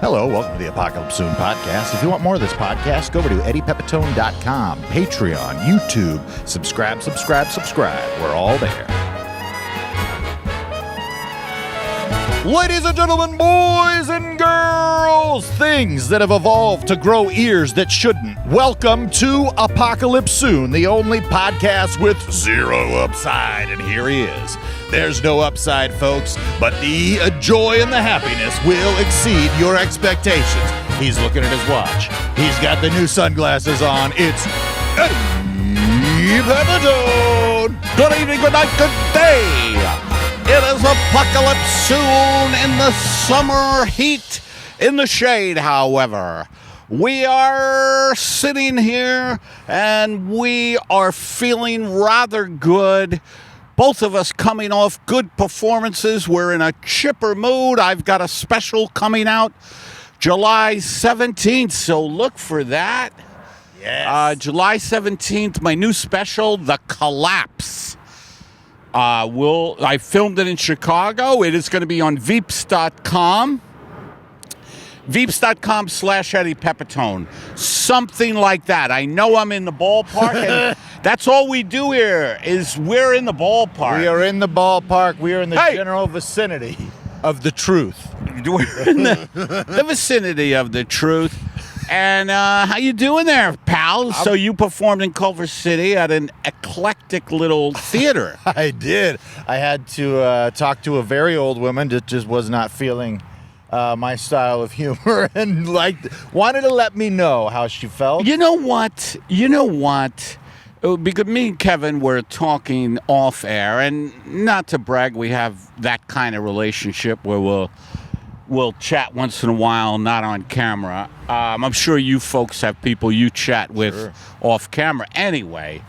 Hello, welcome to the Apocalypse Soon podcast. If you want more of this podcast, go over to eddiepepitone.com, Patreon, YouTube. Subscribe. We're all there. Ladies and gentlemen, boys and girls, things that have evolved to grow ears that shouldn't. Welcome to Apocalypse Soon, the only podcast with zero upside. And here he is. There's no upside, folks, but the joy and the happiness will exceed your expectations. He's looking at his watch. He's got the new sunglasses on. It's Eddie Pepitone. Good evening, good night, good day. It is Apocalypse Soon in the summer heat. In the shade, however, we are sitting here and we are feeling rather good. Both of us coming off good performances. We're in a chipper mood. I've got a special coming out July 17th, so look for that. Yes. July 17th, my new special, The Collapse. I filmed it in Chicago. It is going to be on Veeps.com. Veeps.com/Eddie Pepitone. Something like that. I know I'm in the ballpark, and that's all we do here is we're in the ballpark. We are in the ballpark. We are in the general vicinity of the truth. We're in the vicinity of the truth. And how you doing there, pal? So you performed in Culver City at an eclectic little theater. I did. I had to talk to a very old woman that just was not feeling my style of humor and wanted to let me know how she felt. You know what? Because me and Kevin were talking off air, and not to brag, we have that kind of relationship where we'll chat once in a while, not on camera. I'm sure you folks have people you chat with off camera. Anyway,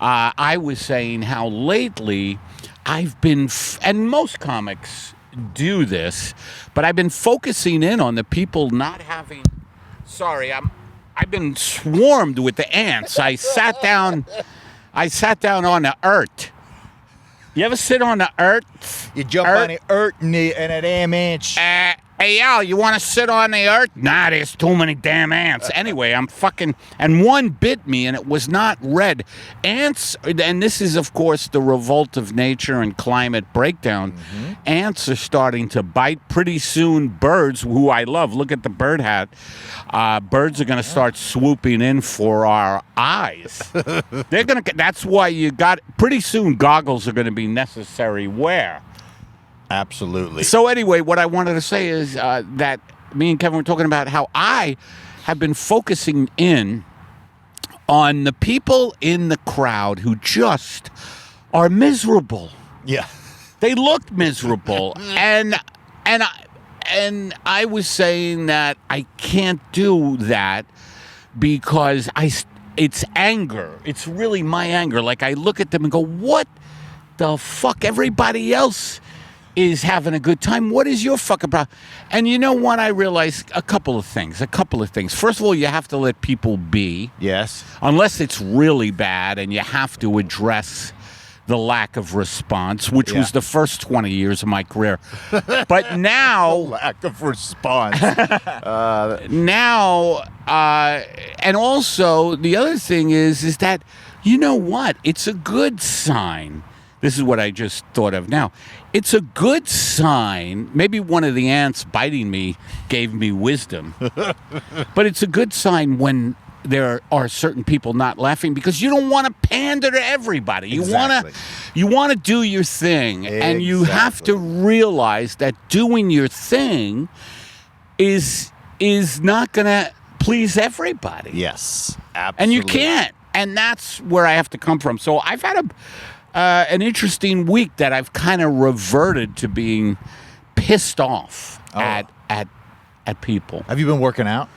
I was saying how lately I've been, and most comics do this, but I've been focusing in on the people not having. I've been swarmed with the ants. I sat down on the earth. You ever sit on the earth? You jump on the earth and a damn ants. Hey, Al, you want to sit on the earth? Nah, there's too many damn ants. Anyway, and one bit me, and it was not red. Ants, and this is, of course, the revolt of nature and climate breakdown. Mm-hmm. Ants are starting to bite. Pretty soon, birds, who I love, look at the bird hat, birds are going to start swooping in for our eyes. That's why pretty soon, goggles are going to be necessary wear. Absolutely. So anyway, what I wanted to say is that me and Kevin were talking about how I have been focusing in on the people in the crowd who just are miserable. Yeah. They look miserable. and I was saying that I can't do that because it's anger. It's really my anger. Like I look at them and go, what the fuck? Everybody else is having a good time. What is your fucking problem? And you know what? I realized a couple of things. First of all, you have to let people be. Yes. Unless it's really bad and you have to address the lack of response, which was the first 20 years of my career. But now... lack of response. Now, and also, the other thing is that, you know what? It's a good sign. This is what I just thought of now. It's a good sign. Maybe one of the ants biting me gave me wisdom. But it's a good sign when there are certain people not laughing because you don't want to pander to everybody. You want to do your thing. Exactly. And you have to realize that doing your thing is not going to please everybody. Yes, absolutely. And you can't. And that's where I have to come from. So I've had an interesting week that I've kind of reverted to being pissed off at people. Have you been working out?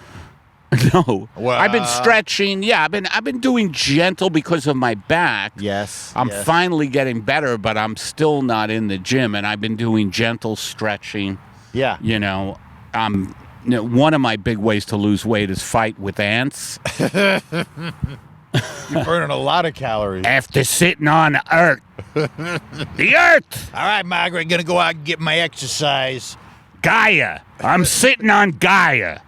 No. Well, I've been stretching. Yeah, I've been doing gentle because of my back. Yes. I'm finally getting better, but I'm still not in the gym, and I've been doing gentle stretching. Yeah. You know, one of my big ways to lose weight is fight with ants. You're burning a lot of calories. After sitting on the earth. The earth! All right, Margaret, gonna go out and get my exercise. Gaia. I'm sitting on Gaia.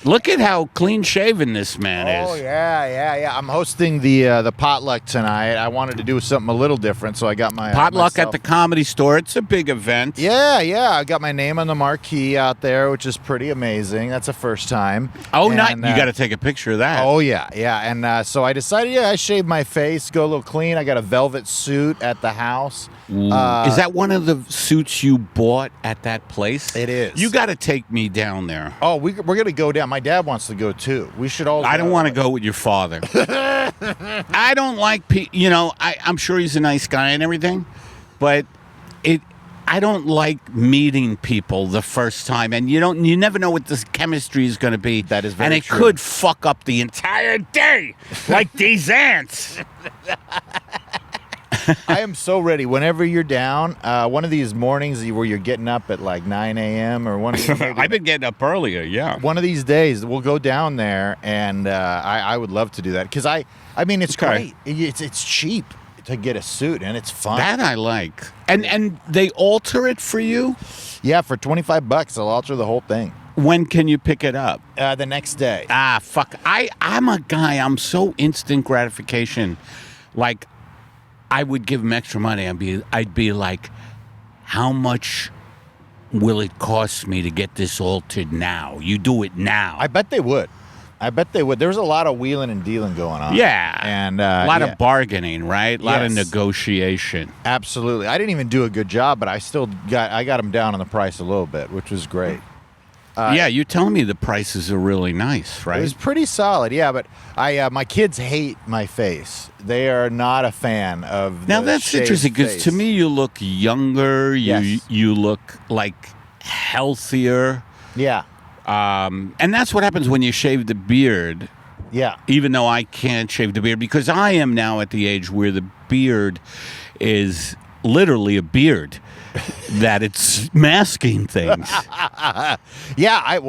Look at how clean-shaven this man is. Oh, yeah. I'm hosting the potluck tonight. I wanted to do something a little different, so I got my... Potluck at the Comedy Store. It's a big event. Yeah. I got my name on the marquee out there, which is pretty amazing. That's the first time. Oh, you got to take a picture of that. Oh, yeah. And so I decided, I shaved my face, go a little clean. I got a velvet suit at the house. Is that one of the suits you bought at that place? It is. You got to take me down there. Oh, we're going to go down. My dad wants to go, too. We should all... I don't want to go with your father. I don't like... I'm sure he's a nice guy and everything, but I don't like meeting people the first time, and you never know what this chemistry is going to be. That is very true. And it could fuck up the entire day, like these ants. I am so ready. Whenever you're down, one of these mornings where you're getting up at like 9 a.m. or one of these I've been getting up earlier, yeah. One of these days, we'll go down there, and I would love to do that. Because, I mean, it's great. It's cheap to get a suit, and it's fun. That I like. And they alter it for you? Yeah, for $25, they'll alter the whole thing. When can you pick it up? The next day. Fuck. I'm a guy, I'm so instant gratification. Like, I would give him extra money. I'd be like, how much will it cost me to get this altered now? You do it now. I bet they would. There's a lot of wheeling and dealing going on. Yeah. And a lot of bargaining, right? A lot of Yes. negotiation. Absolutely. I didn't even do a good job, but I got them down on the price a little bit, which was great. Yeah, you're telling me the prices are really nice, right? It was pretty solid, yeah. But my kids hate my face. They are not a fan of. Now the that's shaved interesting because to face. me you look younger. Yes. You look like healthier. Yeah. And that's what happens when you shave the beard. Yeah. Even though I can't shave the beard because I am now at the age where the beard is literally a beard. That it's masking things. Yeah, I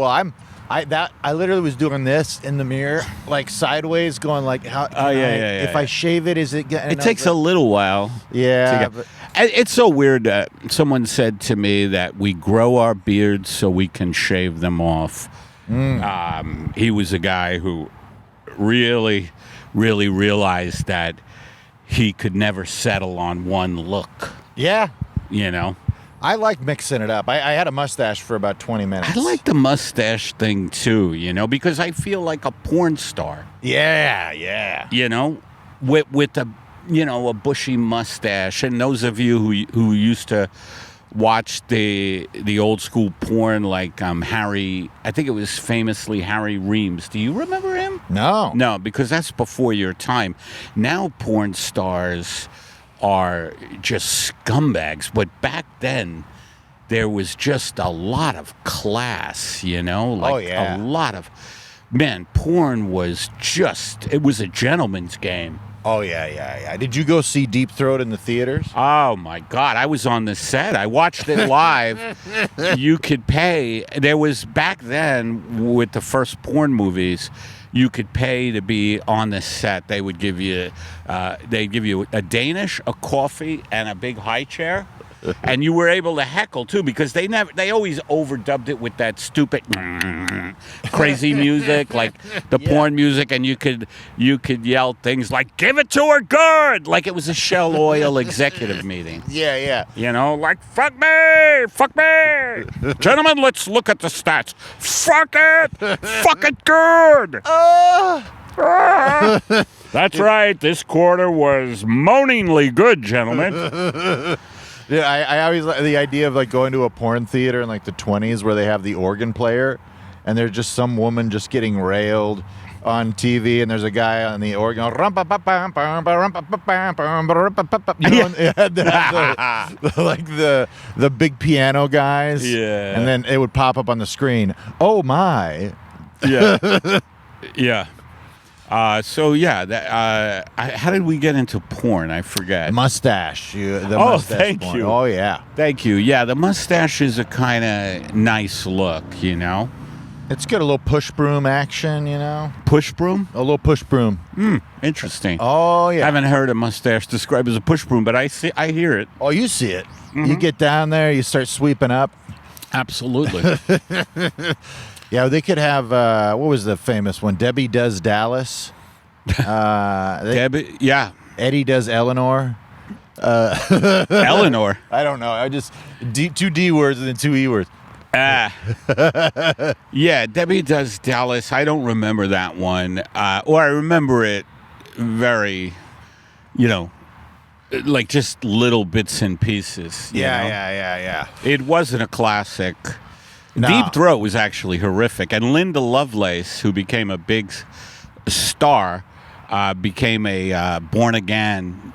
literally was doing this in the mirror, like sideways, going like, how? If I shave it, is it? It takes a little while. Yeah, It's so weird. Someone said to me that we grow our beards so we can shave them off. He was a guy who really, really realized that he could never settle on one look. Yeah. You know? I like mixing it up. I had a mustache for about 20 minutes. I like the mustache thing too, because I feel like a porn star. Yeah. With a bushy mustache. And those of you who used to watch the old school porn like Harry, I think it was famously Harry Reams. Do you remember him? No, because that's before your time. Now porn stars are just scumbags, but back then there was just a lot of class, a lot of porn was it was a gentleman's game. Oh yeah. Did you go see Deep Throat in the theaters? Oh my God, I was on the set. I watched it live. You could pay. There was back then with the first porn movies, you could pay to be on the set. They would give you, a Danish, a coffee, and a big high chair, and you were able to heckle too because they always overdubbed it with that stupid crazy music like the porn music, and you could yell things like "Give it to her good," like it was a Shell Oil executive meeting. Yeah. Like fuck me, gentlemen. Let's look at the stats. Fuck it good. That's right. This quarter was moaningly good, gentlemen. Yeah, I always like the idea of like going to a porn theater in like the 20s where they have the organ player, and there's just some woman just getting railed on TV, and there's a guy on the organ, like the big piano guys, yeah, and then it would pop up on the screen. Oh my, yeah. How did we get into porn? I forget. Mustache. Mustache thank porn. you. Oh, yeah. Thank you. Yeah, the mustache is a kind of nice look, It's got a little push broom action, you know. Push broom? A little push broom. Interesting. Oh yeah. I haven't heard a mustache described as a push broom, but I hear it. Oh, you see it. You get down there, you start sweeping up. Absolutely. Yeah, they could have. What was the famous one? Debbie Does Dallas. Debbie, yeah. Eddie Does Eleanor. Eleanor. I don't know. I just two D words and then two E words. Yeah, Debbie Does Dallas. I don't remember that one. Or I remember it very, like just little bits and pieces. you know? Yeah. It wasn't a classic. No. Deep Throat was actually horrific. And Linda Lovelace, who became a big star, became a born-again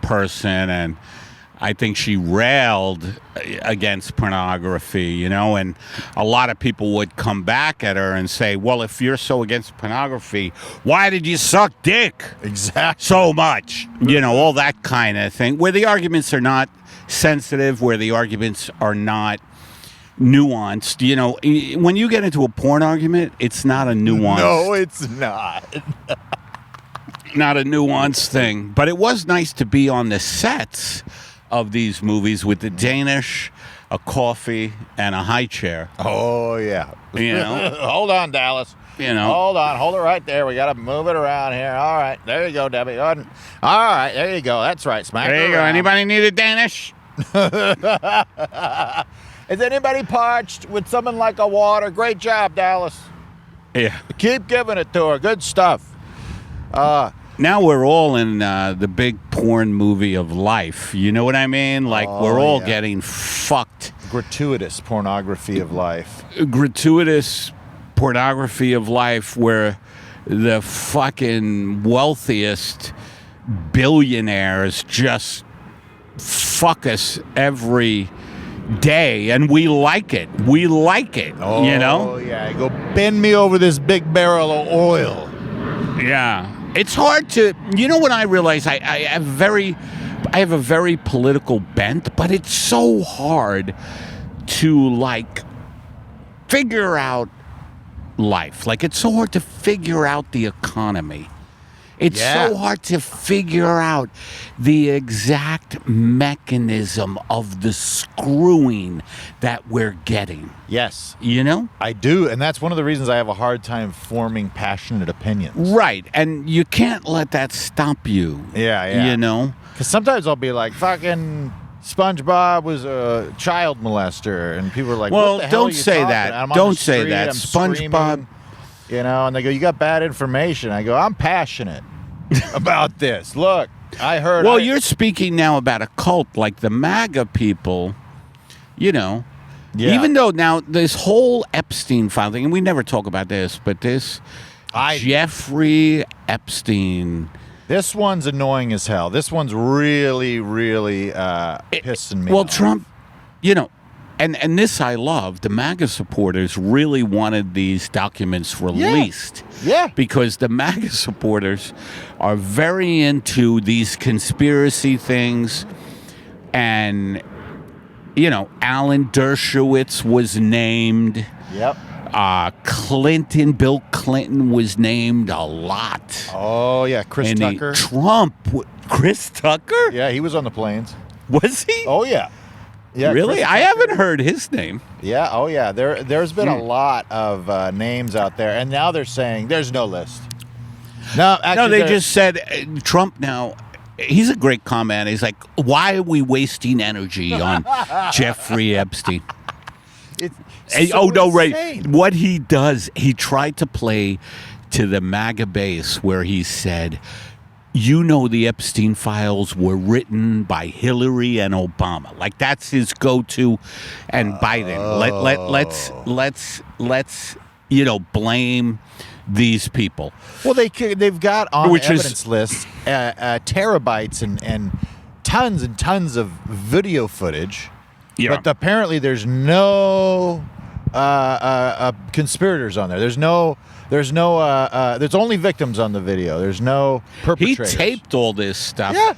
person. And I think she railed against pornography, and a lot of people would come back at her and say, well, if you're so against pornography, why did you suck dick Exactly. so much? All that kind of thing, where the arguments are not sensitive, where the arguments are not nuanced. When you get into a porn argument, it's not a nuanced. No, it's not. Not a nuanced thing. But it was nice to be on the sets of these movies with the Danish, a coffee, and a high chair. Oh yeah. Hold on, Dallas. Hold on. Hold it right there. We got to move it around here. All right. There you go, Debbie. All right. There you go. That's right. Smack There it you go. around. Anybody need a Danish? Is anybody parched? Would someone like a water? Great job, Dallas. Yeah. Keep giving it to her. Good stuff. Now we're all in the big porn movie of life. You know what I mean? Like, we're all getting fucked. Gratuitous pornography of life. Gratuitous pornography of life where the fucking wealthiest billionaires just fuck us every day, and we like it. We like it, Oh yeah. Go bend me over this big barrel of oil. Yeah. It's hard to, what I realize, I have a very political bent, but it's so hard to figure out life. It's so hard to figure out the economy. It's so hard to figure out the exact mechanism of the screwing that we're getting. Yes. I do, and that's one of the reasons I have a hard time forming passionate opinions. Right, and you can't let that stop you. Yeah. Because sometimes I'll be like, fucking SpongeBob was a child molester, and people are like, well, what the hell don't are you say talking? that. I'm on Don't the say street, that. I'm SpongeBob. screaming, and they go, you got bad information. I go, I'm passionate about this. Look, I heard. Well, you're speaking now about a cult like the MAGA people, Yeah. Even though now this whole Epstein file thing, and we never talk about this, but this Jeffrey Epstein. This one's annoying as hell. This one's really, really pissing me Well, off. Trump, and this I love. The MAGA supporters really wanted these documents released. Yeah. Because the MAGA supporters are very into these conspiracy things. And, Alan Dershowitz was named. Yep. Bill Clinton was named a lot. Oh, yeah. Chris And Tucker. Chris Tucker? Yeah, he was on the planes. Was he? Oh, yeah. Yeah, Really? Chris I Tucker. haven't heard his name. Yeah, oh yeah. There's been a lot of names out there, and now they're saying there's no list. No, actually, No, they just said Trump now. He's a great comment. He's like, why are we wasting energy on Jeffrey Epstein? It's so Ray. insane. What he does, he tried to play to the MAGA base where he said, the Epstein files were written by Hillary and Obama. Like that's his go-to, and Biden. Let's blame these people. Well, they've got on Which the is- evidence list terabytes and tons of video footage. Yeah. But apparently there's no conspirators on there. There's only victims on the video. There's no He perpetrators. taped all this stuff, Yeah.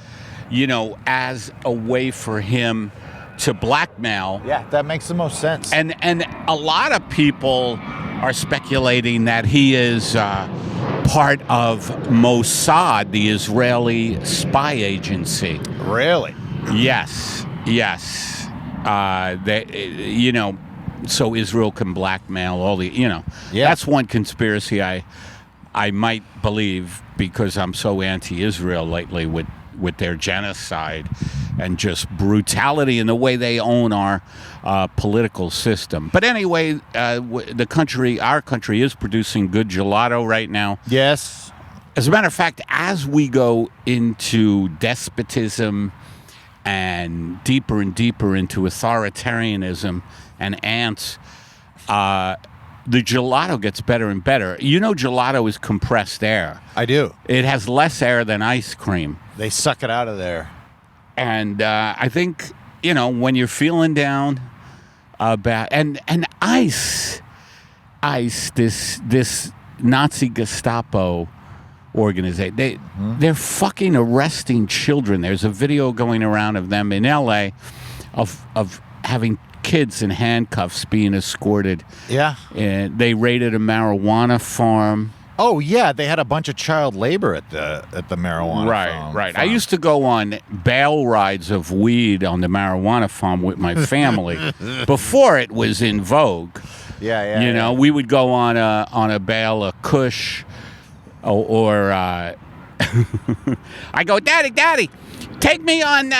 as a way for him to blackmail. Yeah, that makes the most sense. And a lot of people are speculating that he is part of Mossad, the Israeli spy agency. Really? Yes. So Israel can blackmail all the, Yeah. That's one conspiracy I might believe, because I'm so anti-Israel lately with their genocide and just brutality in the way they own our political system. But anyway, our country is producing good gelato right now. Yes. As a matter of fact, as we go into despotism and deeper into authoritarianism and ants, the gelato gets better and better. You know, gelato is compressed air. I do. It has less air than ice cream. They suck it out of there. And I think, when you're feeling down about... And ICE, this Nazi Gestapo organization, they're fucking arresting children. There's a video going around of them in L.A. of having kids in handcuffs being escorted. Yeah. And they raided a marijuana farm. Oh yeah, they had a bunch of child labor at the marijuana farm. Right. I used to go on bail rides of weed on the marijuana farm with my family before it was in vogue. Yeah. We would go on a bale of Kush, or I go, Daddy, take me on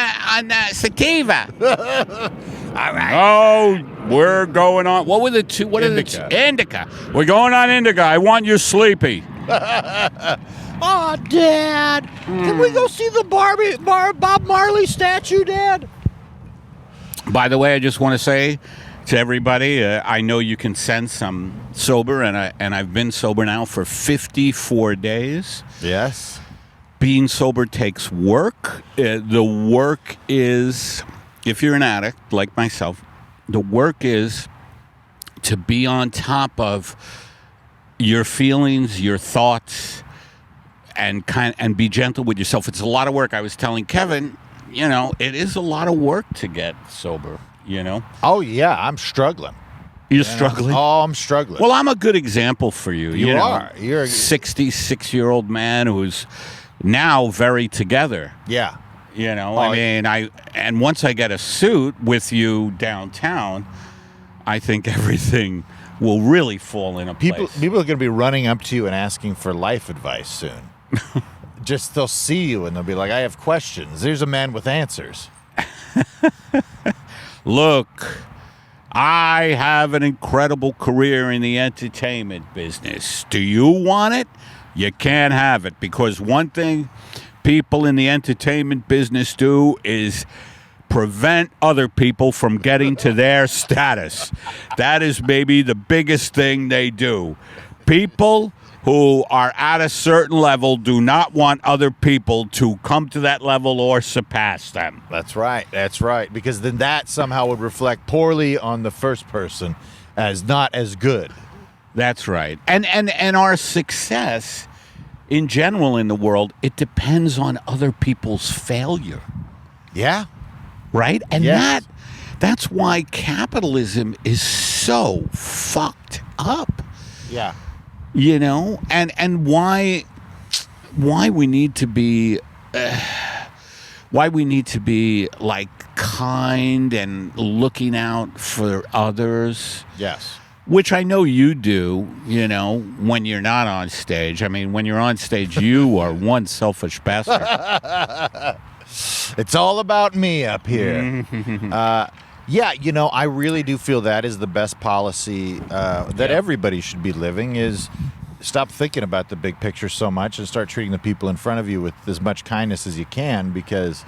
sativa. All right. Oh, we're going on. What were the two? What Indica. are the Indica? We're going on Indica. I want you sleepy. Oh, Dad, can we go see the Bob Marley statue, Dad? By the way, I just want to say to everybody, I know you can sense I'm sober, and I've been sober now for 54 days. Yes. Being sober takes work. The work is, if you're an addict like myself, the work is to be on top of your feelings, your thoughts, and be gentle with yourself. It's a lot of work. I was telling Kevin, it is a lot of work to get sober, Oh, yeah, I'm struggling. You're struggling? Oh, I'm struggling. Well, I'm a good example for you. You are. You're a 66-year-old man who's now very together. Yeah. And once I get a suit with you downtown, I think everything will really fall into place. People are going to be running up to you and asking for life advice soon. Just they'll see you and they'll be like, I have questions. There's a man with answers. Look, I have an incredible career in the entertainment business. Do you want it? You can't have it, because one thing people in the entertainment business do is prevent other people from getting to their status. That is maybe the biggest thing they do. People who are at a certain level do not want other people to come to that level or surpass them. That's right. Because then that somehow would reflect poorly on the first person as not as good. That's right. And our success in general in the world, it depends on other people's failure. Yeah. Right? And yes. that's why capitalism is so fucked up. Yeah. And why we need to be like kind and looking out for others. Yes. Which I know you do, when you're not on stage. I mean, when you're on stage, you are one selfish bastard. It's all about me up here. Yeah, I really do feel that is the best policy that everybody should be living, is stop thinking about the big picture so much and start treating the people in front of you with as much kindness as you can, because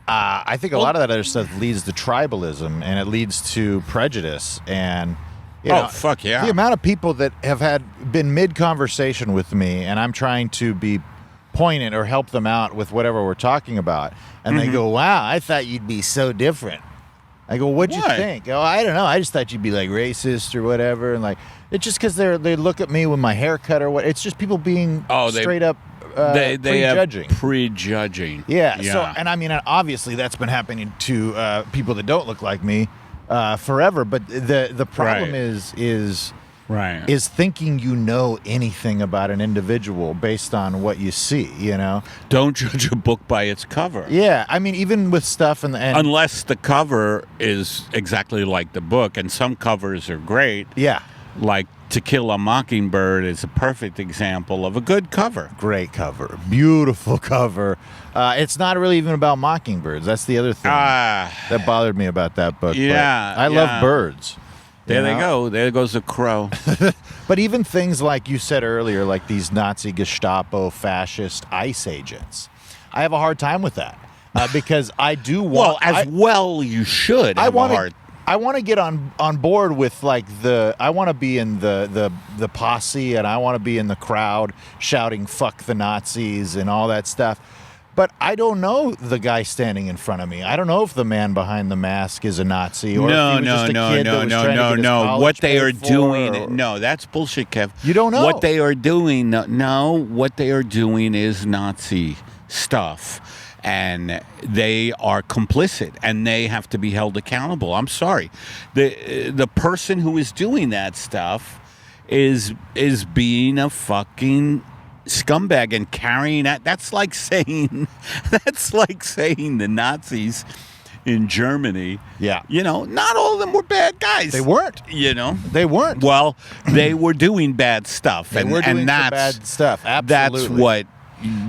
I think a lot of that other stuff leads to tribalism, and it leads to prejudice. And fuck yeah. The amount of people that have been mid-conversation with me, and I'm trying to be poignant or help them out with whatever we're talking about, and they go, wow, I thought you'd be so different. I go, what'd you think? Oh, I don't know. I just thought you'd be like racist or whatever. And like, it's just because they look at me with my haircut or what. It's just people being straight up they prejudging. have prejudging. Yeah. So, and I mean, obviously, that's been happening to people that don't look like me forever. But the problem is thinking you know anything about an individual based on what you see. You know, don't judge a book by its cover. Yeah. I mean, even with stuff and unless the cover is exactly like the book, and some covers are great. Yeah. Like To Kill a Mockingbird is a perfect example of a good cover. Great cover. Beautiful cover. It's not really even about mockingbirds. That's the other thing that bothered me about that book. Yeah. But I love birds. There they go. There goes a crow. But even things like you said earlier, like these Nazi, Gestapo, fascist ICE agents, I have a hard time with that because I do want... you should have a hard I want to get on board with like I want to be in the posse, and I want to be in the crowd shouting "fuck the Nazis" and all that stuff. But I don't know the guy standing in front of me. I don't know if the man behind the mask is a Nazi or if he was just a kid that was trying to get his college What they are paid for, doing, that's bullshit, Kev. You don't know what they are doing. What they are doing is Nazi stuff. And they are complicit, and they have to be held accountable. I'm sorry, the person who is doing that stuff is being a fucking scumbag and carrying that. That's like saying the Nazis in Germany. Yeah, not all of them were bad guys. They weren't. They weren't. Well, they were doing bad stuff. They were doing bad stuff. Absolutely.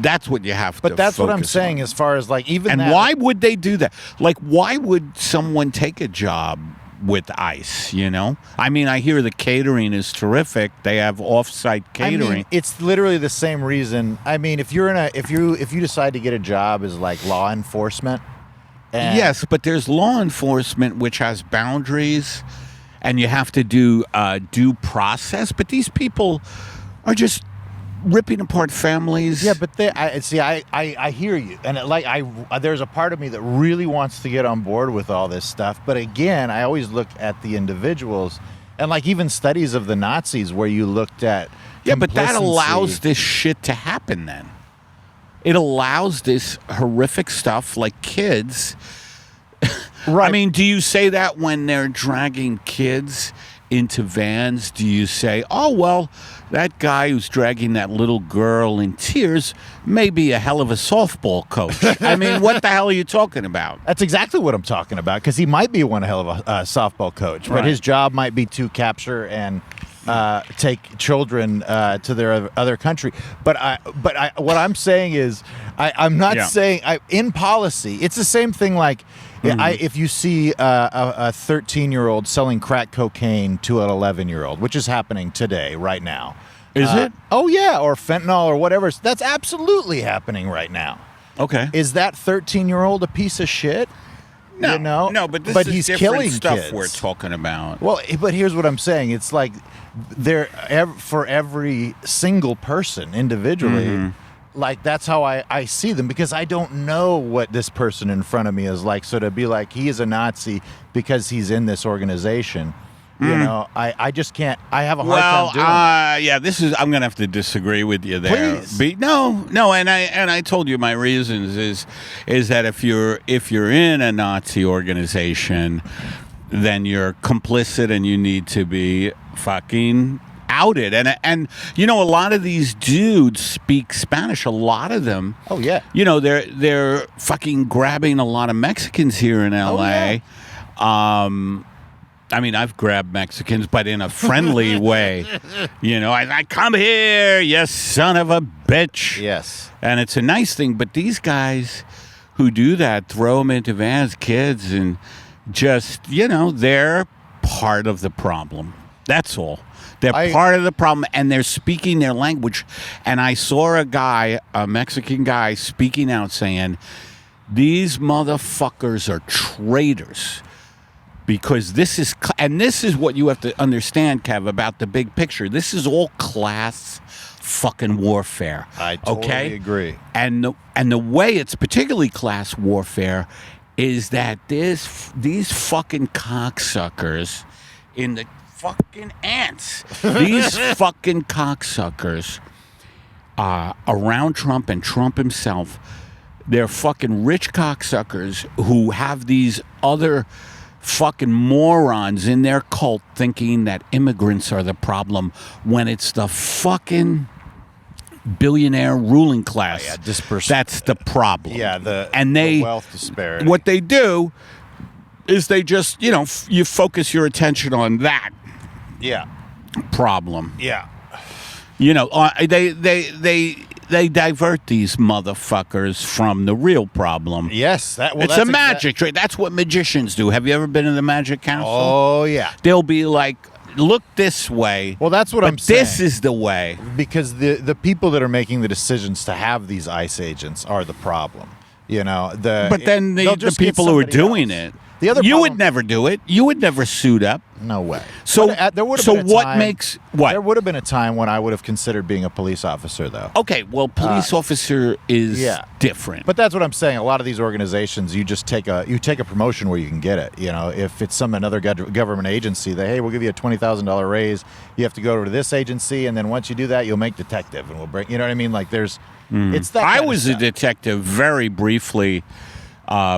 That's what you have to But that's what I'm focus saying on. As far as like even And that, why would they do that? Like, why would someone take a job with ICE, I mean, I hear the catering is terrific. They have off-site catering. I mean, it's literally the same reason. I mean, if you decide to get a job as like law enforcement. Yes, but there's law enforcement which has boundaries, and you have to do due process. But these people are just ripping apart families. Yeah, but I hear you, and there's a part of me that really wants to get on board with all this stuff. But again, I always look at the individuals, and like even studies of the Nazis where you looked at but that allows this shit to happen. Then it allows this horrific stuff, like kids. Right. I mean, do you say that when they're dragging kids into vans? Do you say, oh, well, that guy who's dragging that little girl in tears may be a hell of a softball coach? I mean, what the hell are you talking about? That's exactly what I'm talking about, because he might be one hell of a softball coach, but his job might be to capture and take children to their other country. But what I'm saying is, I'm not saying in policy. It's the same thing. Like if you see a 13-year-old selling crack cocaine to an 11-year-old, which is happening today, right now. Is it? Oh yeah, or fentanyl or whatever. That's absolutely happening right now. Okay. Is that 13-year-old a piece of shit? No, no, but this is he's different killing stuff kids. We're talking about. Well, but here's what I'm saying. It's like for every single person individually, like that's how I see them, because I don't know what this person in front of me is like. So to be like, he is a Nazi because he's in this organization, I just can't. I have a hard time doing it. I'm gonna have to disagree with you there. Please. No, and I told you my reasons is that if you're in a Nazi organization, then you're complicit and you need to be fucking outed. And a lot of these dudes speak Spanish. A lot of them. Oh yeah. They're fucking grabbing a lot of Mexicans here in LA. Oh, yeah. I mean, I've grabbed Mexicans, but in a friendly way. I come here, you son of a bitch. Yes. And it's a nice thing. But these guys who do that, throw them into vans, kids, and just, they're part of the problem. That's all. They're part of the problem, and they're speaking their language. And I saw a Mexican guy speaking out saying, these motherfuckers are traitors. Because this is what you have to understand, Kev, about the big picture. This is all class fucking warfare. I totally agree. And the way it's particularly class warfare is that these fucking cocksuckers in the fucking ants, these fucking cocksuckers around Trump and Trump himself, they're fucking rich cocksuckers who have these other fucking morons in their cult thinking that immigrants are the problem when it's the fucking billionaire ruling class. Yeah, disperse. That's the problem. Yeah, the wealth disparity. What they do is they just, you focus your attention on that Yeah. problem. Yeah. They divert these motherfuckers from the real problem. Yes. It's a magic trick. That's what magicians do. Have you ever been in the Magic Council? Oh, yeah. They'll be like, look this way. Well, that's what but I'm saying. This is the way. Because the people that are making the decisions to have these ICE agents are the problem. But then they'll the just get people who are somebody doing else. it, The other you problem- would never do it. You would never suit up. No way. So, But, there would have so been a what time- makes what? There would have been a time when I would have considered being a police officer, though. Okay, well, police officer is yeah. different. But that's what I'm saying. A lot of these organizations, you just take a promotion where you can get it. If it's another government agency, we'll give you a $20,000 raise. You have to go to this agency, and then once you do that, you'll make detective, and we'll bring. You know what I mean? Like it's that. I kind of was a stuff. detective very briefly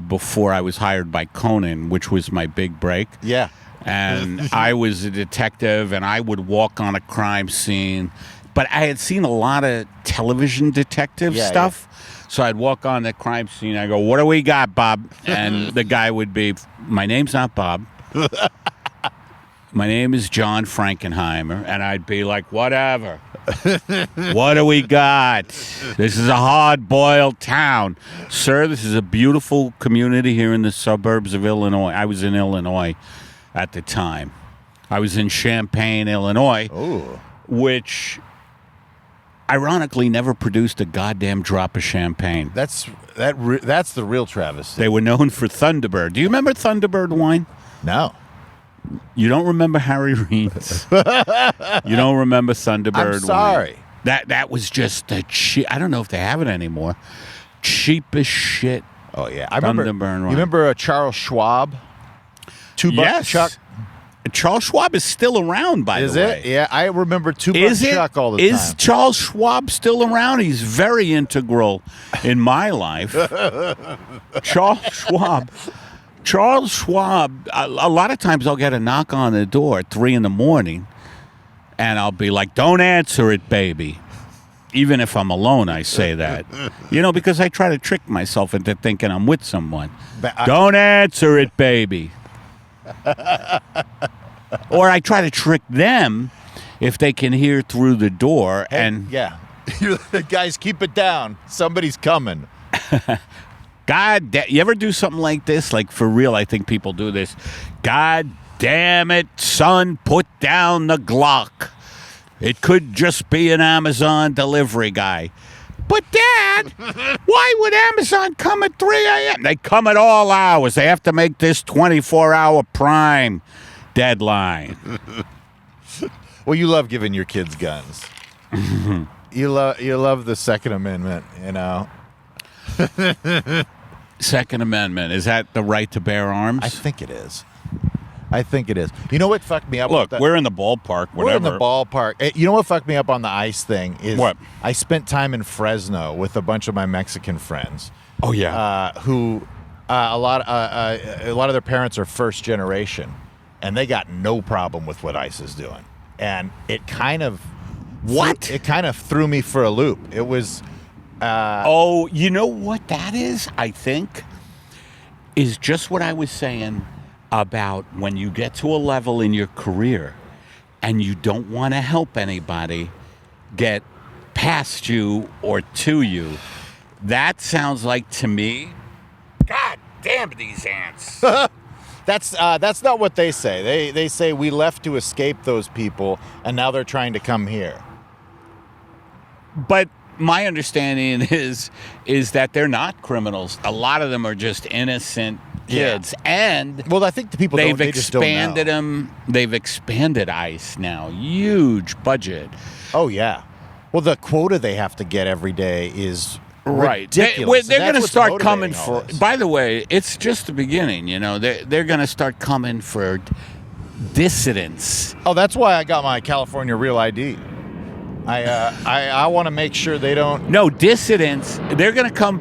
before I was hired by Conan, which was my big break. Yeah. And I was a detective, and I would walk on a crime scene. But I had seen a lot of television detective stuff. So I'd walk on the crime scene. I go, "What do we got, Bob?" And the guy would be, "My name's not Bob. My name is John Frankenheimer." And I'd be like, "Whatever. What do we got? This is a hard-boiled town. Sir, this is a beautiful community here in the suburbs of Illinois." I was in Illinois at the time. I was in Champaign, Illinois, which ironically never produced a goddamn drop of champagne. That's the real travesty. They were known for Thunderbird. Do you remember Thunderbird wine? No. You don't remember Harry Reens? You don't remember Thunderbird I'm sorry. wine? That was just the cheap. I don't know if they have it anymore. Cheapest shit. Oh yeah, I remember. Thunderbird You wine. remember Charles Schwab? $2 Yes. Chuck. Charles Schwab is still around, by Is the way. it? Yeah, I remember $2 Is it? Chuck all the Is time. Charles Schwab still around? He's very integral in my life. Charles Schwab. Charles Schwab, a lot of times I'll get a knock on the door at 3 a.m, and I'll be like, "Don't answer it, baby." Even if I'm alone, I say that. Because I try to trick myself into thinking I'm with someone. Don't answer it, baby. Or I try to trick them if they can hear through the door. And yeah, guys, keep it down. Somebody's coming. you ever do something like this? Like, for real, I think people do this. "God damn it, son, put down the Glock. It could just be an Amazon delivery guy." "But, Dad, why would Amazon come at 3 a.m.? They come at all hours. They have to make this 24-hour prime deadline." Well, you love giving your kids guns. You love the Second Amendment. Second Amendment, is that the right to bear arms? I think it is. You know what fucked me up? Look, with that? we're in the ballpark, whatever. We're in the ballpark. You know what fucked me up on the ICE thing is What? I spent time in Fresno with a bunch of my Mexican friends. Oh, yeah. Who a lot of their parents are first generation, and they got no problem with what ICE is doing. And it kind of It kind of threw me for a loop. It was. You know what that is? I think is just what I was saying about when you get to a level in your career and you don't want to help anybody get past you or to you. That sounds like, to me, God damn these ants. That's not what they say. They say we left to escape those people, and now they're trying to come here. But my understanding is that they're not criminals. A lot of them are just innocent kids, and well, I think the people they've they just don't know. expanded them. They've expanded ICE now, huge budget. Oh yeah. Well, the quota they have to get every day is Right, ridiculous. they're And going to that's start what's coming motivating all for. this. By the way, it's just the beginning. They're going to start coming for dissidents. Oh, that's why I got my California Real ID. I want to make sure they don't. No, dissidents, they're going to come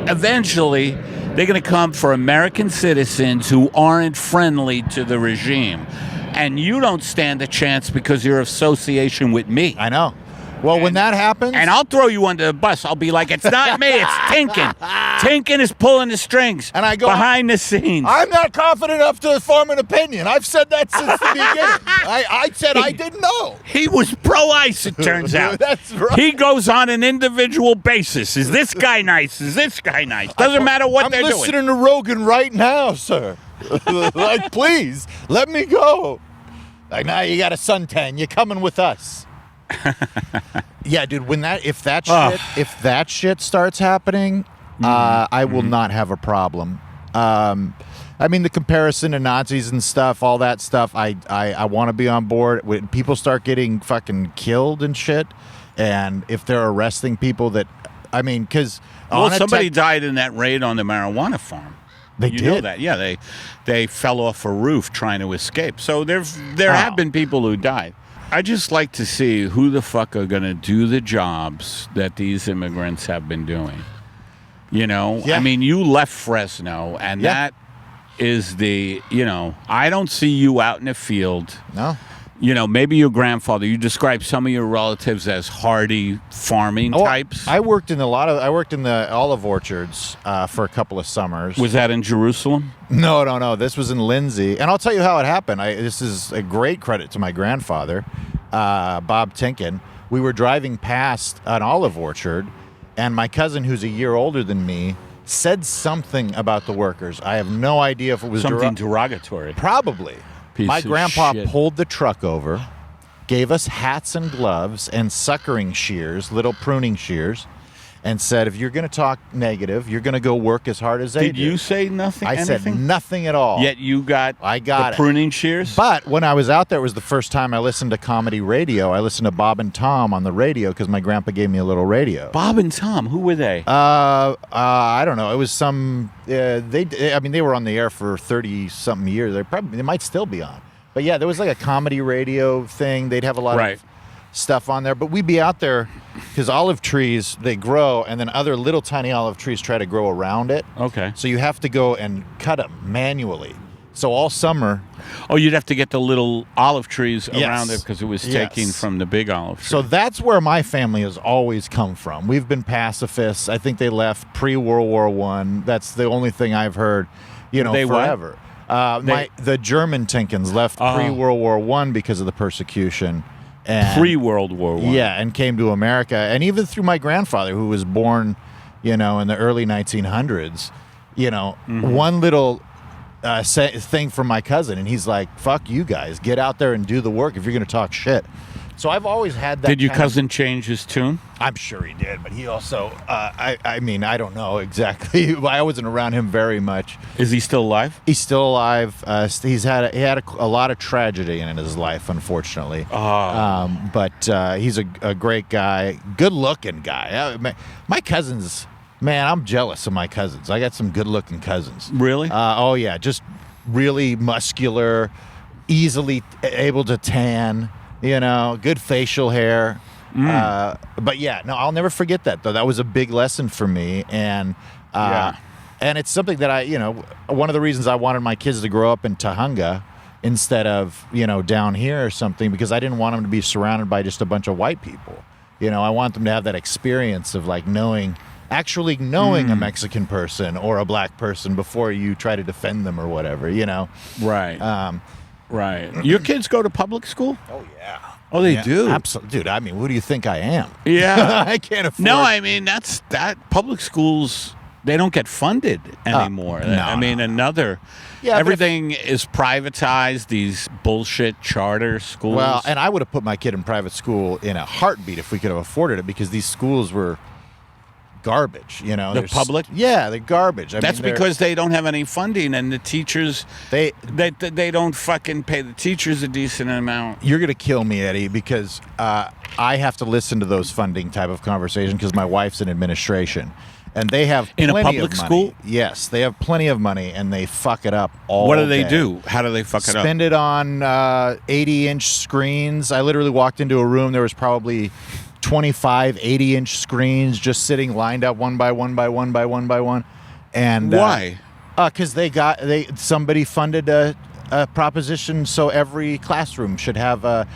eventually. They're going to come for American citizens who aren't friendly to the regime. And you don't stand a chance because your association with me. I know. Well, when that happens... And I'll throw you under the bus. I'll be like, it's not me, it's Tinkin. Tinkin is pulling the strings and I go, behind the scenes. I'm not confident enough to form an opinion. I've said that since the beginning. I said I didn't know. He was pro-ICE, it turns out. That's right. He goes on an individual basis. Is this guy nice? Is this guy nice? Doesn't matter what they're doing. I'm listening to Rogan right now, sir. Like, please, let me go. Like, now you got a suntan. You're coming with us. Yeah, dude. If that shit starts happening, I will not have a problem. I mean, the comparison to Nazis and stuff, all that stuff. I want to be on board. When people start getting fucking killed and shit, and if they're arresting people that, I mean, because somebody died in that raid on the marijuana farm. They you did? know that? Yeah, they fell off a roof trying to escape. So there have been people who died. I just like to see who the fuck are going to do the jobs that these immigrants have been doing. You know? Yeah. I mean, you left Fresno, and that is I don't see you out in the field. No. You know, maybe your grandfather. You describe some of your relatives as hardy farming types. I worked in the olive orchards for a couple of summers. Was that in Jerusalem? No. This was in Lindsay, and I'll tell you how it happened. This is a great credit to my grandfather, Bob Tinkin. We were driving past an olive orchard, and my cousin, who's a year older than me, said something about the workers. I have no idea if it was something derogatory. Probably. My grandpa pulled the truck over, gave us hats and gloves and suckering shears, little pruning shears, and said, if you're going to talk negative, you're going to go work as hard as they do. Did you say nothing? I said nothing at all. Yet you got the pruning shears? But when I was out there, it was the first time I listened to comedy radio. I listened to Bob and Tom on the radio because my grandpa gave me a little radio. Bob and Tom, who were they? I don't know. It was some. They were on the air for 30-something years. They might still be on. But yeah, there was like a comedy radio thing. They'd have a lot of stuff on there. But we'd be out there because olive trees, they grow, and then other little tiny olive trees try to grow around it. Okay. So you have to go and cut them manually. So all summer. Oh, you'd have to get the little olive trees around it because it was taking from the big olive tree. So that's where my family has always come from. We've been pacifists. I think they left pre-World War I. That's the only thing I've heard, forever. The German Tinkins left pre-World War I because of the persecution. Pre-World War I. Yeah, and came to America. And even through my grandfather, who was born, in the early 1900s, one little thing from my cousin, and he's like, fuck you guys. Get out there and do the work if you're going to talk shit. So I've always had that. Did your cousin change his tune? I'm sure he did, but he also, I don't know exactly. I wasn't around him very much. Is he still alive? He's still alive. He had a lot of tragedy in his life, unfortunately. But he's a great guy, good-looking guy. My cousins, man, I'm jealous of my cousins. I got some good-looking cousins. Really? Oh, yeah, just really muscular, easily able to tan. Good facial hair. But yeah, no, I'll never forget that, though. That was a big lesson for me. And and it's something that one of the reasons I wanted my kids to grow up in Tahunga instead of, down here or something, because I didn't want them to be surrounded by just a bunch of white people. I want them to have that experience of like knowing a Mexican person or a black person before you try to defend them or whatever, Right. Right. Your kids go to public school? Oh, yeah. Oh, they do? Absolutely. Dude, I mean, who do you think I am? Yeah. I can't afford. No, I mean, that public schools, they don't get funded anymore. Everything is privatized, these bullshit charter schools. Well, and I would have put my kid in private school in a heartbeat if we could have afforded it, because these schools were garbage, The public? Yeah, they're garbage. That's because they don't have any funding, and the teachers, they don't fucking pay the teachers a decent amount. You're going to kill me, Eddie, because I have to listen to those funding type of conversations because my wife's in administration. And they have plenty in a public of money. School? Yes, they have plenty of money, and they fuck it up all What do they day. do? How do they fuck it up? Spend it on 80-inch screens. I literally walked into a room. There was probably 25, 80-inch screens just sitting lined up one by one by one by one by one. And Why? Because somebody funded a proposition so every classroom should have a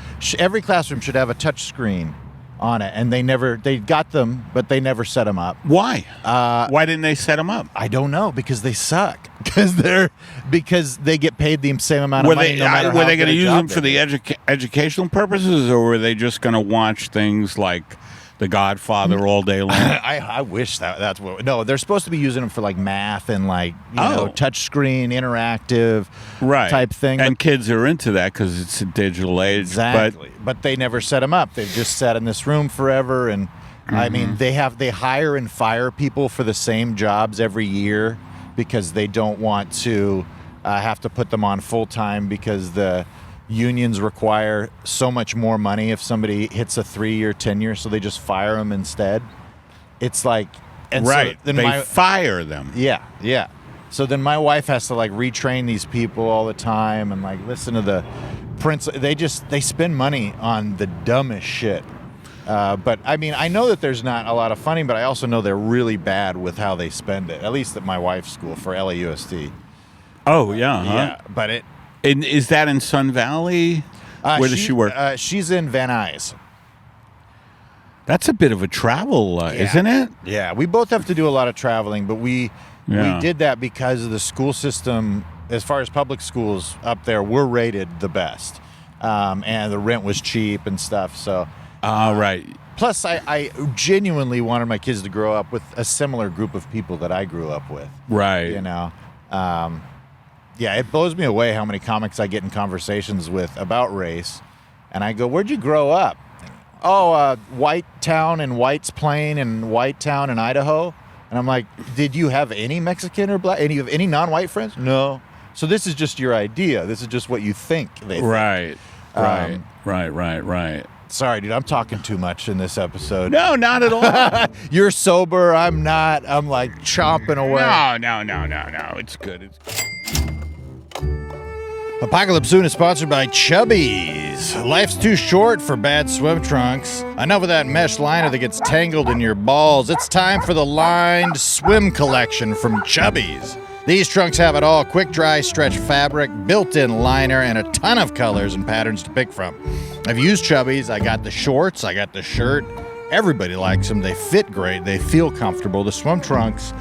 touch screen on it, and they got them, but they never set them up. Why? Why didn't they set them up? I don't know, because they suck. Because they get paid the same amount of money. Were they going to use them for the educational purposes, or were they just going to watch things like The Godfather all day long? I wish that's what. No, they're supposed to be using them for like math and like touchscreen interactive type thing. And kids are into that because it's a digital age. Exactly. But they never set them up. They've just sat in this room forever. And I mean, they hire and fire people for the same jobs every year because they don't want to have to put them on full time because the unions require so much more money if somebody hits a 3-year tenure, so they just fire them instead. It's like, and right. So then they fire them. Yeah. So then my wife has to like retrain these people all the time and like listen to the they spend money on the dumbest shit. But I mean, I know that there's not a lot of funding, but I also know they're really bad with how they spend it. At least at my wife's school for LAUSD. Oh yeah, yeah. But is that in Sun Valley? Where does she work? She's in Van Nuys. That's a bit of a travel, isn't it? Yeah, we both have to do a lot of traveling, but we did that because of the school system. As far as public schools up there, we're rated the best, and the rent was cheap and stuff. So, right. Plus, I genuinely wanted my kids to grow up with a similar group of people that I grew up with. Right. You know. Yeah, it blows me away how many comics I get in conversations with about race. And I go, where'd you grow up? Oh, White Town in White's Plain and White Town in Idaho. And I'm like, did you have any Mexican or black? Any non-white friends? No. So this is just your idea. This is just what you think they think. Right. Right. Sorry, dude, I'm talking too much in this episode. No, not at all. You're sober. I'm not. I'm like chomping away. No. It's good. Apocalypse Soon is sponsored by Chubbies. Life's too short for bad swim trunks. Enough of that mesh liner that gets tangled in your balls. It's time for the lined swim collection from Chubbies. These trunks have it all: quick dry stretch fabric, built-in liner, and a ton of colors and patterns to pick from. I've used Chubbies. I got the shorts, I got the shirt. Everybody likes them. They fit great. They feel comfortable. The swim trunks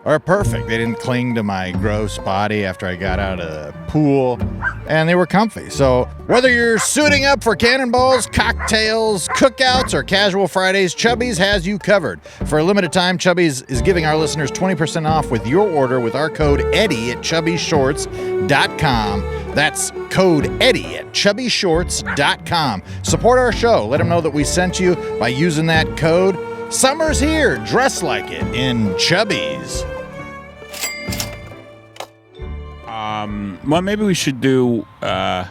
are perfect. They didn't cling to my gross body after I got out of the pool, and they were comfy. So whether you're suiting up for cannonballs, cocktails, cookouts, or casual Fridays, Chubbies has you covered. For a limited time, Chubbies is giving our listeners 20% off with your order with our code Eddie at chubbyshorts.com. That's code Eddie at chubbyshorts.com. Support our show. Let them know that we sent you by using that code. Summer's here. Dress like it in Chubbies. Well, maybe we should do a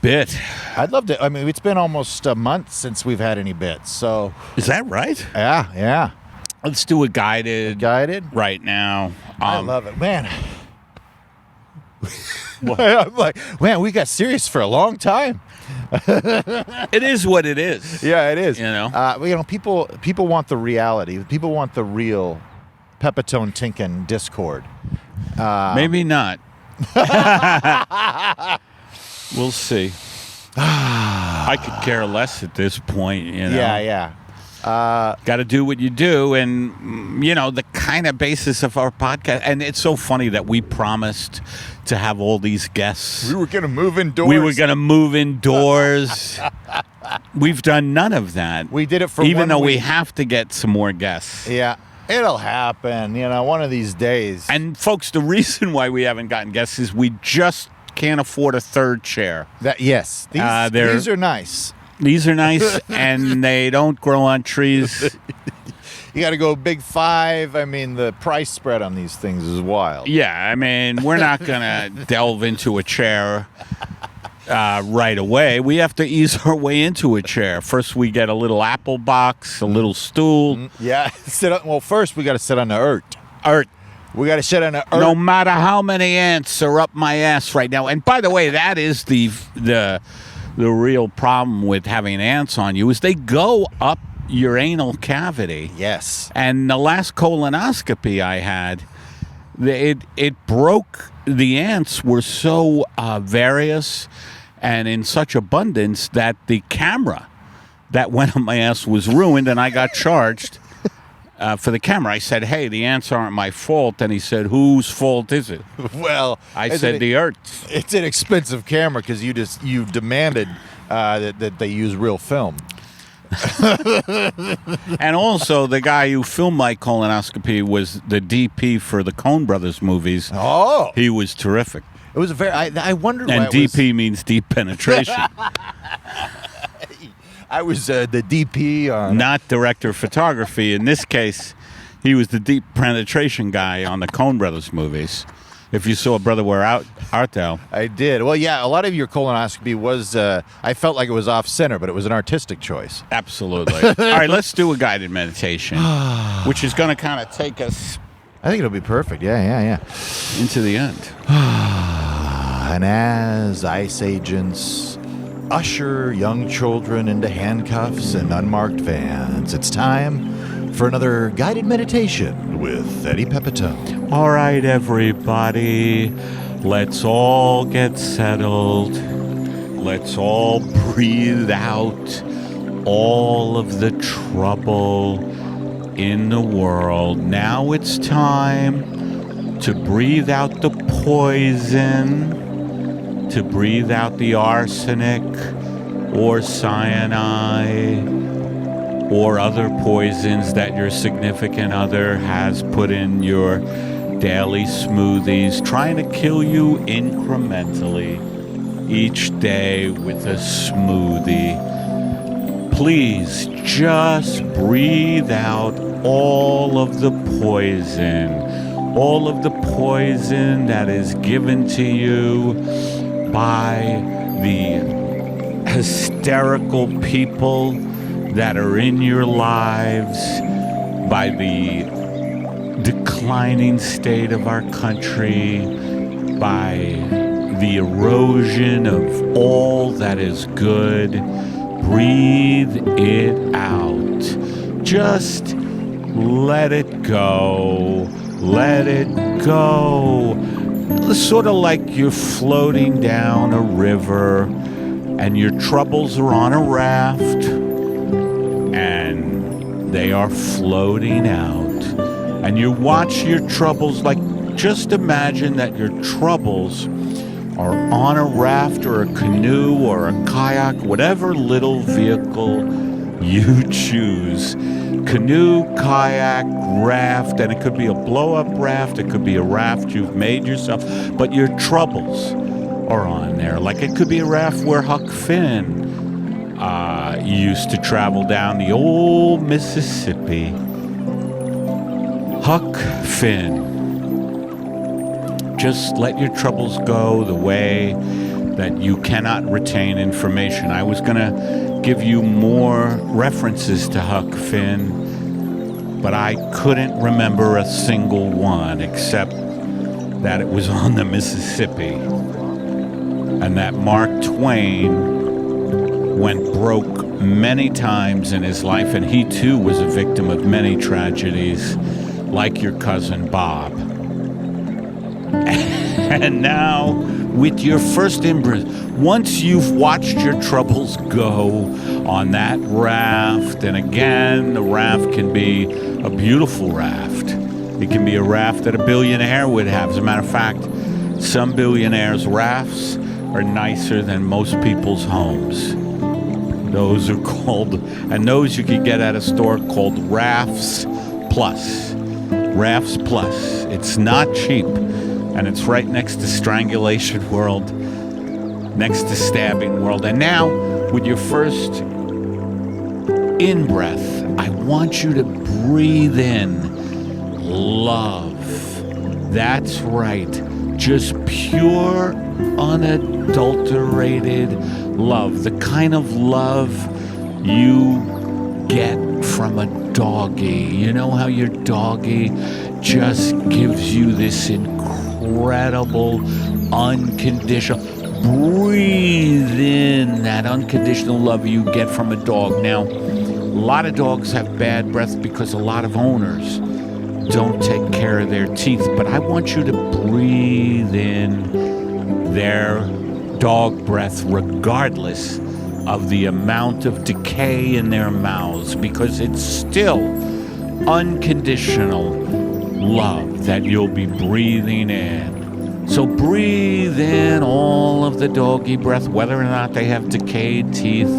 bit. I'd love to. I mean, it's been almost a month since we've had any bits. So is that right? Yeah. Let's do a guided. Right now. I love it, man. I'm like, man, we got serious for a long time. It is what it is. Yeah, it is. You know, people want the reality. People want the real Pepitone Tinkin Discord. Maybe not. We'll see. I could care less at this point. You know. Yeah. Got to do what you do, and you know the kind of basis of our podcast. And it's so funny that we promised to have all these guests. We were going to move indoors. We've done none of that. We did it for even 1 though week. we have to get some more guests. Yeah, it'll happen. You know, one of these days. And folks, the reason why we haven't gotten guests is we just can't afford a third chair. Yes, these are nice. These are nice, and they don't grow on trees. You got to go big five. I mean, the price spread on these things is wild. Yeah, I mean, we're not going to delve into a chair right away. We have to ease our way into a chair. First, we get a little apple box, a little stool. Yeah. First, we got to sit on the earth. We got to sit on the earth. No matter how many ants are up my ass right now. And by the way, that is the the real problem with having ants on you is they go up your anal cavity. Yes. And the last colonoscopy I had, it broke. The ants were so various and in such abundance that the camera that went on my ass was ruined, and I got charged for the camera. I said, hey, the ants aren't my fault. And he said, whose fault is it? Well, I said, the Earth's. It's an expensive camera because you demanded that they use real film. And also, the guy who filmed my colonoscopy was the DP for the Coen Brothers movies. Oh, He was terrific. it was a very. I wondered why And it was- DP means deep penetration, I was the DP on. not director of photography. In this case, he was the deep penetration guy on the Coen Brothers movies. If you saw Brother Where Art Thou. I did. Well, yeah, a lot of your colonoscopy was. I felt like it was off center, but it was an artistic choice. Absolutely. All right, let's do a guided meditation, which is going to kind of take us I think it'll be perfect. Yeah. into the end. And as ICE agents usher young children into handcuffs and unmarked vans, it's time for another guided meditation with Eddie Pepitone. All right, everybody, let's all get settled. Let's all breathe out all of the trouble in the world. Now it's time to breathe out the poison, to breathe out the arsenic or cyanide or other poisons that your significant other has put in your daily smoothies, trying to kill you incrementally each day with a smoothie. Please just breathe out all of the poison that is given to you by the hysterical people that are in your lives, by the declining state of our country, by the erosion of all that is good. Breathe it out. Just let it go. Let it go. Sort of like you're floating down a river and your troubles are on a raft and they are floating out. And you watch your troubles, like, just imagine that your troubles are on a raft or a canoe or a kayak, whatever little vehicle you choose. Canoe, kayak, raft, and it could be a blow-up raft, it could be a raft you've made yourself, but your troubles are on there. Like it could be a raft where Huck Finn used to travel down the old Mississippi. Huck Finn. Just let your troubles go the way that you cannot retain information. I was going to give you more references to Huck Finn, but I couldn't remember a single one except that it was on the Mississippi and that Mark Twain went broke many times in his life, and he too was a victim of many tragedies, like your cousin Bob. And now, with your first embrace, once you've watched your troubles go on that raft, and again, the raft can be a beautiful raft. It can be a raft that a billionaire would have. As a matter of fact, some billionaires' rafts are nicer than most people's homes. Those are called, and those you can get at a store called Rafts Plus. Rafts Plus. It's not cheap. And it's right next to Strangulation World, next to Stabbing World. And now, with your first in-breath, I want you to breathe in love. That's right. Just pure, unadulterated love. The kind of love you get from a doggy. You know how your doggy just gives you this incredible, unconditional, breathe in that unconditional love you get from a dog. Now, a lot of dogs have bad breath because a lot of owners don't take care of their teeth. But I want you to breathe in their dog breath regardless of the amount of decay in their mouths, because it's still unconditional love that you'll be breathing in. So breathe in all of the doggy breath, whether or not they have decayed teeth,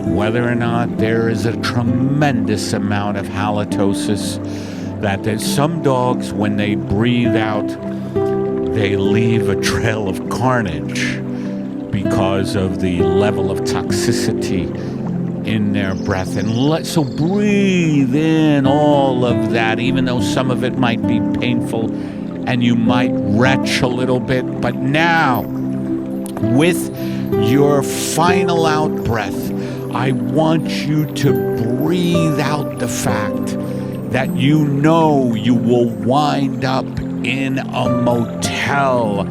whether or not there is a tremendous amount of halitosis, that there's some dogs, when they breathe out, they leave a trail of carnage because of the level of toxicity in their breath. And so breathe in all of that, even though some of it might be painful and you might retch a little bit. But now, with your final out breath, I want you to breathe out the fact that you know you will wind up in a motel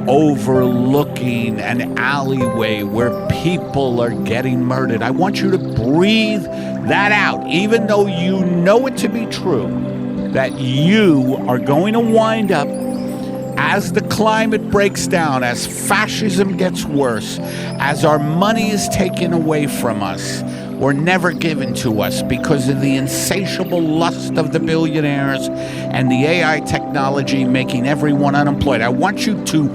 overlooking an alleyway where people are getting murdered. I want you to breathe that out, even though you know it to be true, that you are going to wind up, as the climate breaks down, as fascism gets worse, as our money is taken away from us or never given to us because of the insatiable lust of the billionaires and the AI technology making everyone unemployed. I want you to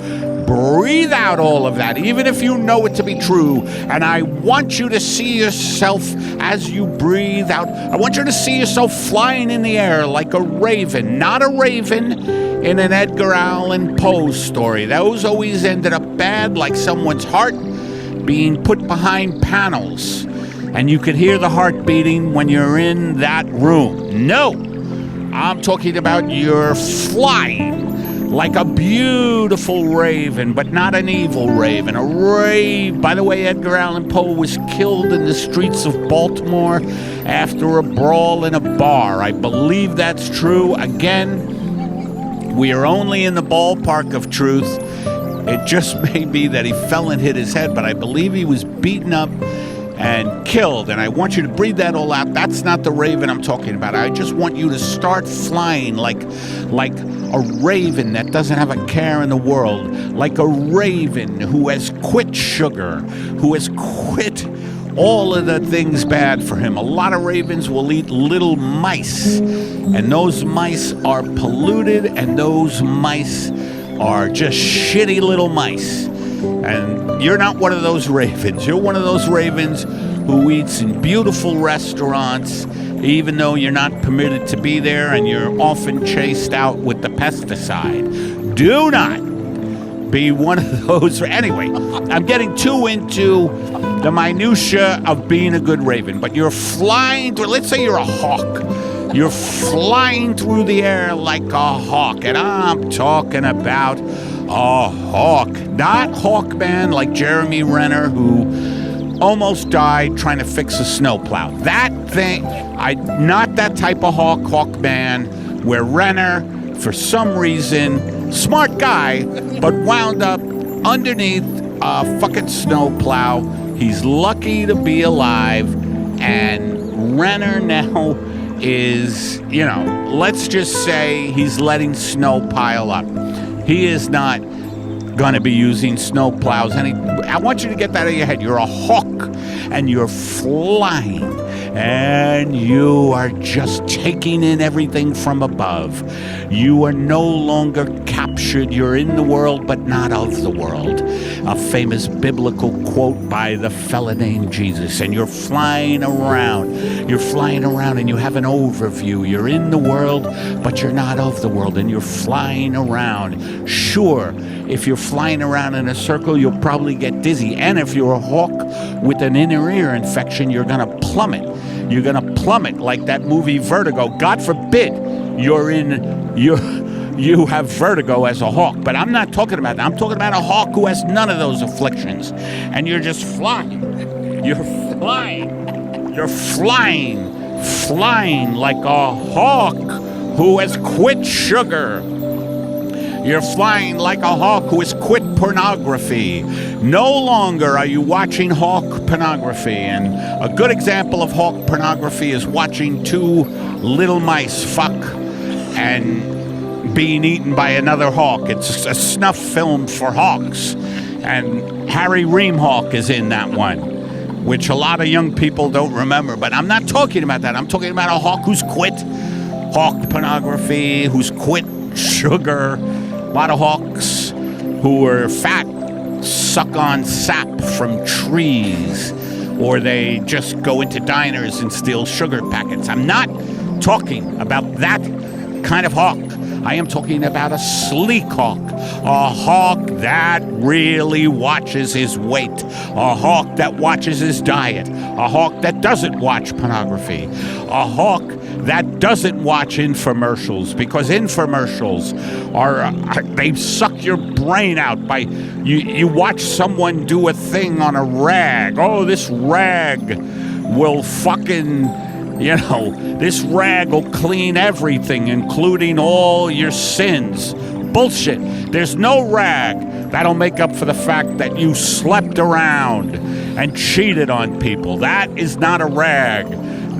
breathe out all of that, even if you know it to be true. And I want you to see yourself as you breathe out. I want you to see yourself flying in the air like a raven, not a raven in an Edgar Allan Poe story. Those always ended up bad, like someone's heart being put behind panels, and you could hear the heart beating when you're in that room. No, I'm talking about you're flying like a beautiful raven, but not an evil raven. By the way, Edgar Allan Poe was killed in the streets of Baltimore after a brawl in a bar. I believe that's true. Again, we are only in the ballpark of truth. It just may be that he fell and hit his head, but I believe he was beaten up and killed. And I want you to breathe that all out. That's not the raven I'm talking about. I just want you to start flying like a raven that doesn't have a care in the world, like a raven who has quit sugar, who has quit all of the things bad for him. A lot of ravens will eat little mice, and those mice are polluted, and those mice are just shitty little mice. And you're not one of those ravens. You're one of those ravens who eats in beautiful restaurants, even though you're not permitted to be there, and you're often chased out with the pesticide. Do not be one of those. Anyway, I'm getting too into the minutia of being a good raven, but you're flying through. Let's say you're a hawk. You're flying through the air like a hawk, and I'm talking about a hawk, not Hawkman like Jeremy Renner, who almost died trying to fix a snowplow. That thing, not that type of Hawkman, where Renner, for some reason, smart guy, but wound up underneath a fucking snowplow. He's lucky to be alive, and Renner now is, let's just say he's letting snow pile up. He is not going to be using snow plows. I want you to get that out of your head. You're a hawk, and you're flying, and you are just taking in everything from above. You are no longer captured. You're in the world, but not of the world. A famous biblical quote by the fella named Jesus. And you're flying around. You're flying around, and you have an overview. You're in the world, but you're not of the world, and you're flying around. Sure, if you're flying around in a circle, you'll probably get dizzy. And if you're a hawk with an inner ear infection, you're going to plummet. You're going to plummet like that movie Vertigo. God forbid you have vertigo as a hawk. But I'm not talking about that. I'm talking about a hawk who has none of those afflictions. And you're just flying. You're flying. You're flying like a hawk who has quit sugar. You're flying like a hawk who has quit pornography. No longer are you watching hawk pornography. And a good example of hawk pornography is watching two little mice fuck and being eaten by another hawk. It's a snuff film for hawks. And Harry Ream Hawk is in that one, which a lot of young people don't remember. But I'm not talking about that. I'm talking about a hawk who's quit hawk pornography, who's quit sugar. A lot of hawks who are fat suck on sap from trees, or they just go into diners and steal sugar packets. I'm not talking about that kind of hawk. I am talking about a sleek hawk, a hawk that really watches his weight, a hawk that watches his diet, a hawk that doesn't watch pornography, a hawk that doesn't watch infomercials, because infomercials they suck your brain out by you watch someone do a thing on a rag. Oh, this rag will this rag will clean everything, including all your sins. Bullshit. There's no rag that'll make up for the fact that you slept around and cheated on people. That is not a rag.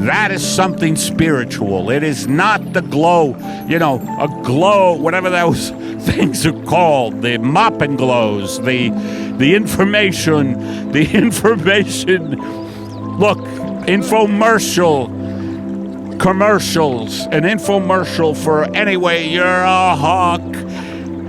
That is something spiritual. It is not the glow, a glow, whatever those things are called, the mop and glows, the information, look, commercials, an infomercial for anyway, you're a hawk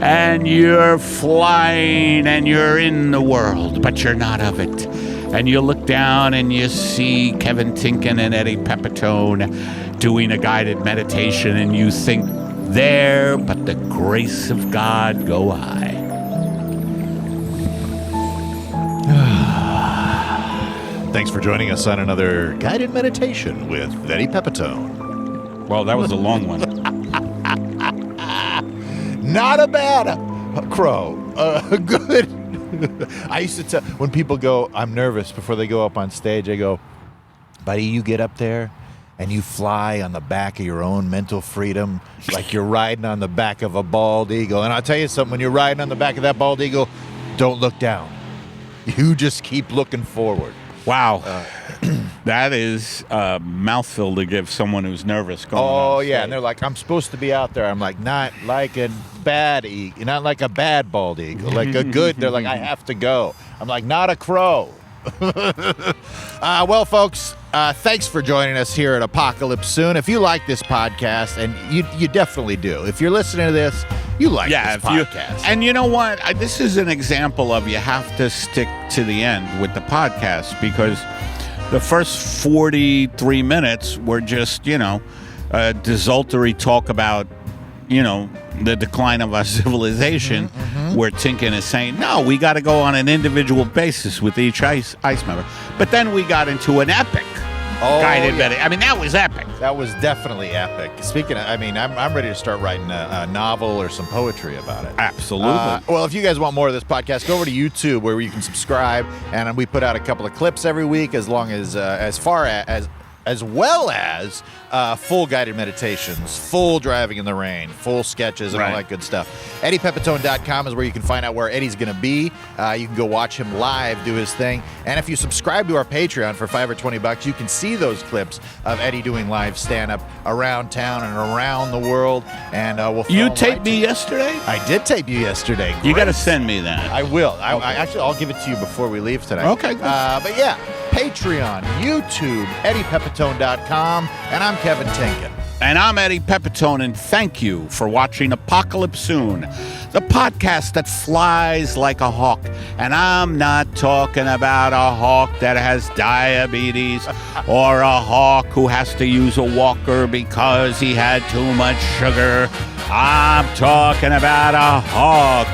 and you're flying and you're in the world, but you're not of it. And you look down and you see Kevin Tinkin and Eddie Pepitone doing a guided meditation, and you think, there, but the grace of God go I. Thanks for joining us on another guided meditation with Eddie Pepitone. Well, that was a long one. Not a bad crow. Good. I used to tell, when people go, I'm nervous before they go up on stage, I go, buddy, you get up there and you fly on the back of your own mental freedom like you're riding on the back of a bald eagle. And I'll tell you something, when you're riding on the back of that bald eagle, don't look down. You just keep looking forward. Wow. That is a mouthful to give someone who's nervous going on stage. Yeah, and they're like, I'm supposed to be out there. I'm like, not like a bad eagle, not like a bad bald eagle, like a good. They're like, I have to go. I'm like, not a crow. Well, folks, thanks for joining us here at Apocalypse Soon. If you like this podcast, and you definitely do, if you're listening to this, you like this podcast. And you know what? This is an example of you have to stick to the end with the podcast, because the first 43 minutes were just, desultory talk about, the decline of our civilization, where Tinkin is saying, no, we got to go on an individual basis with each ICE member. But then we got into an epic guided meditation. I mean, that was epic. That was definitely epic. Speaking of, I'm ready to start writing a novel or some poetry about it. Absolutely. Well, if you guys want more of this podcast, go over to YouTube where you can subscribe, and we put out a couple of clips every week, as well as full guided meditations, full driving in the rain, full sketches, and all that good stuff. EddiePepitone.com is where you can find out where Eddie's going to be. You can go watch him live do his thing. And if you subscribe to our Patreon for $5 or $20, you can see those clips of Eddie doing live stand-up around town and around the world. And we'll You taped me yesterday? I did tape you yesterday. You got to send me that. I will. I'll give it to you before we leave today. Okay, good. But yeah, Patreon, YouTube, EddiePepitone.com, and I'm Kevin Tinkin. And I'm Eddie Pepitone, and thank you for watching Apocalypse Soon, the podcast that flies like a hawk. And I'm not talking about a hawk that has diabetes or a hawk who has to use a walker because he had too much sugar. I'm talking about a hawk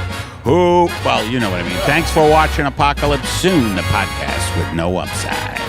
who, well, you know what I mean. Thanks for watching Apocalypse Soon, the podcast with no upside.